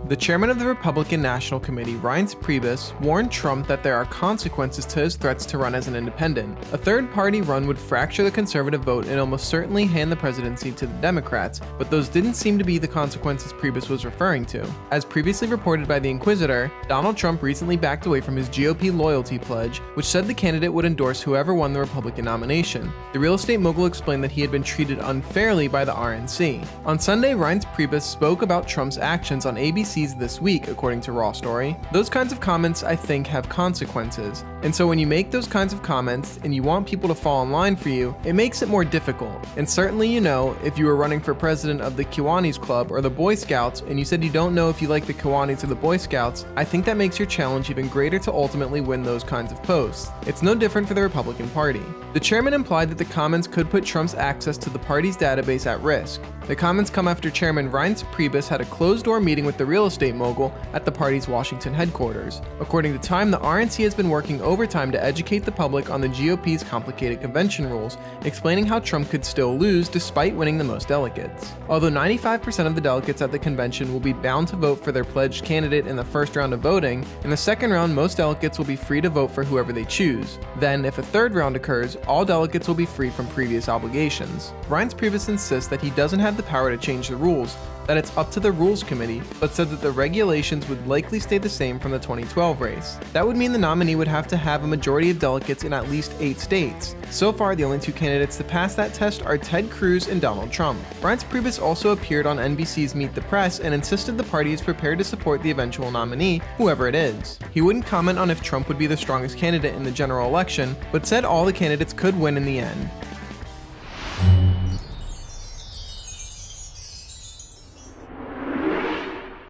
The chairman of the Republican National Committee, Reince Priebus, warned Trump that there are consequences to his threats to run as an independent. A third-party run would fracture the conservative vote and almost certainly hand the presidency to the Democrats, but those didn't seem to be the consequences Priebus was referring to. As previously reported by The Inquisitor, Donald Trump recently backed away from his GOP loyalty pledge, which said the candidate would endorse whoever won the Republican nomination. The real estate mogul explained that he had been treated unfairly by the RNC. On Sunday, Reince Priebus spoke about Trump's actions on ABC this week, according to Raw Story. Those kinds of comments, I think, have consequences. And so when you make those kinds of comments and you want people to fall in line for you, it makes it more difficult. And certainly, if you were running for president of the Kiwanis Club or the Boy Scouts and you said you don't know if you like the Kiwanis or the Boy Scouts, I think that makes your challenge even greater to ultimately win those kinds of posts. It's no different for the Republican Party. The chairman implied that the comments could put Trump's access to the party's database at risk. The comments come after Chairman Reince Priebus had a closed-door meeting with the real estate mogul at the party's Washington headquarters. According to Time, the RNC has been working overtime to educate the public on the GOP's complicated convention rules, explaining how Trump could still lose despite winning the most delegates. Although 95% of the delegates at the convention will be bound to vote for their pledged candidate in the first round of voting, in the second round most delegates will be free to vote for whoever they choose. Then, if a third round occurs, all delegates will be free from previous obligations. Reince Priebus insists that he doesn't have the power to change the rules, that it's up to the Rules Committee, but said that the regulations would likely stay the same from the 2012 race. That would mean the nominee would have to have a majority of delegates in at least 8 states. So far, the only two candidates to pass that test are Ted Cruz and Donald Trump. Reince Priebus also appeared on NBC's Meet the Press and insisted the party is prepared to support the eventual nominee, whoever it is. He wouldn't comment on if Trump would be the strongest candidate in the general election, but said all the candidates could win in the end.